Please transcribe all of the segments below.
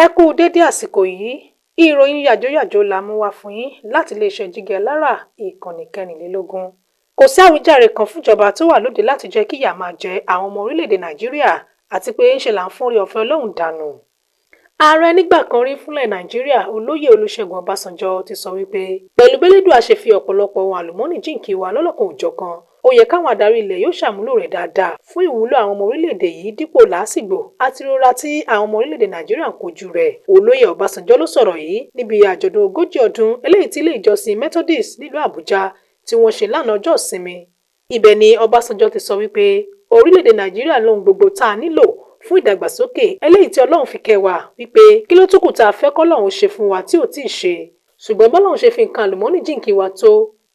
Ẹ kú dédé àsìkò yìí, ìròyìn yàjóyàjó la mú wá fún yín láti iléeṣẹ́ Jígí Alára ìkànnì 24. Kò sí àwíjàre kan fúnjọba tó wà lóde láti jẹ́ kí ìyà máa jẹ àwọn ọmọ orílẹ̀-èdè Nàìjíríà àti pé ńṣe là ń fún oore ọ̀fẹ́ Ọlọ́run dànù. Ààrẹ nígbà kan rí fúnlẹ̀ Nàìjíríà olóyè Olúṣẹ́gun Ọbásanjọ́ ti sọ wípé pẹ̀lú bẹ́lẹ́dùà ṣe fi ọ̀pọ̀lọpọ̀ ohun àlùmọ́ọ́nì jíǹkí wa lọ́lọ́kan òjọ̀kan, ó yẹ káwọn adarí ilẹ̀ yóò ṣàmúlò rẹ̀ dáadáa fún ìwúlò àwọn ọmọ orílẹ̀-èdè yìí dípò làásìgbò àti ìrora tí àwọn ọmọ orílẹ̀-èdè Nàìjíríà ń kojú rẹ̀. Olóyè Ọbásanjọ́ ló sọ̀rọ̀ yìí níbi àjọ̀dún 40 ọdún eléyìí tí ilé ìjọsìn Methodist nílùú Àbújá tí wọ́n ṣe lánàá ọjọ́ ìsinmi. Ibẹ̀ ni Ọbásanjọ́ ti sọ wípé orílẹ̀-èdè Nàìjíríà lóhun gbogbo tá a nílò fún ìdàgbàsókè eléyìí tí Ọlọ́run fi kẹ́ wa, wípé kí ló tún kù tá a fẹ́ k'Ọlọ́run ṣe fún wa tí ò tíì ṣe. Ṣùgbọ́n b'Ọlọ́run ṣe fi nǹkan àlùmọ́ọ́nì jíǹkí wa tó,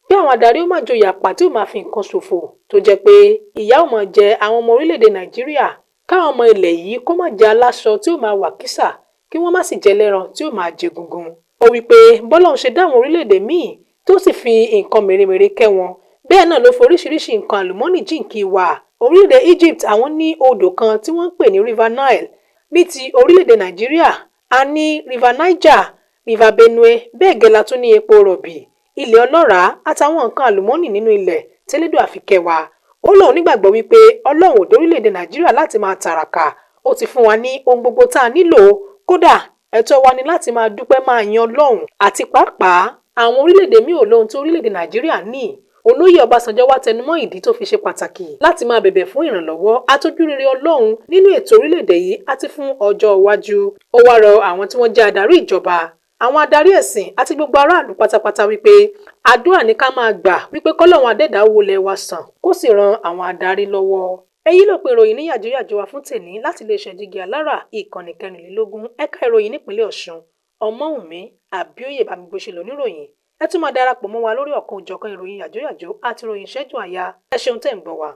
bí àwọn adarí ó máa joyè àpá tí ó máa fi nǹkan ṣòfò tó jẹ́ pé ìyà ó máa jẹ àwọn ọmọ orílẹ̀-èdè Nàìjíríà, káwọn ọmọ ilẹ̀ yìí kó má jẹ aláṣọ tí ó máa wà kísà, kí wọ́n má sì jẹ lẹ́ran tí ó máa jẹ gungun. Ó wípé b'Ọlọ́run ṣe dá àwọn orílẹ̀-èdè míì tó sì fi nǹkan mèremère kẹ́ wọn, bẹ́ẹ̀ náà ló fi oríṣiríṣi nǹkan àlùmọ́ọ́nì jíǹkí wa. Orílẹ̀-èdè Egypt àwọn ní odò kan tí wọ́n ń pè ní River Nile. Ní ti orílẹ̀-èdè Nàìjíríà, a ní River Niger, River Benue, bẹ́ẹ̀ gẹ́lẹ́ la tún ní epo rọ̀bì, ilẹ̀ ọlọ́ràá àtàwọn nǹkan àlùmọ́ọ́nì nínú ilẹ̀ tẹ́lẹ́dùà fi kẹ́ wa. Ó lóun nígbàgbọ́ wípé Ọlọ́run ò dá orílẹ̀-èdè Nàìjíríà láti máa tàràkà, ó ti fún wa ní ohun gbogbo tá a nílò. Kódà ẹ̀tọ́ wa ni láti máa dúpẹ́ máa yan Ọlọ́run, àti pàápàá àwọn orílẹ̀-èdè míì ò lóhun tí orílẹ̀-èdè Nàìjíríà ní. Olóyè Ọbásanjọ́ wá tẹnumọ́ ìdí tó fi ṣe pàtàkì láti máa bẹ̀bẹ̀ fún ìrànlọ́wọ́ àtojúrere Ọlọ́run nínú ètò orílẹ̀-èdè yìí àti fún ọjọ́ iwájú. Ó wá rọ àwọn tí wọ́n jẹ́ adarí ìjọba, àwọn adarí ẹ̀sìn àti gbogbo aráàlú pátápátá wípé àdúrà ní ká máa gbà wípé k'Ọlọ́run adẹ́dàá wo ilẹ̀ wa sàn kó sì ran àwọn adarí lọ́wọ́. Èyí ló pin ìròyìn ní yàjóyàjó wa fún tèmi láti iléeṣẹ́ Jígí Alára ìkànnì 24 ẹ̀ka ìròyìn nípínlẹ̀ Ọ̀ṣun. Ọmọ́wùnmí Àbíóyè Bámigbóṣe lóníròyìn. Ẹ tún máa darapọ̀ mọ́ wa lórí ọ̀kan òjọ̀kan ìròyìn yàjóyàjó àti ìròyìn ìṣẹ́jú àyà. Ẹ ṣeun tẹ́ ń gbọ́ wa.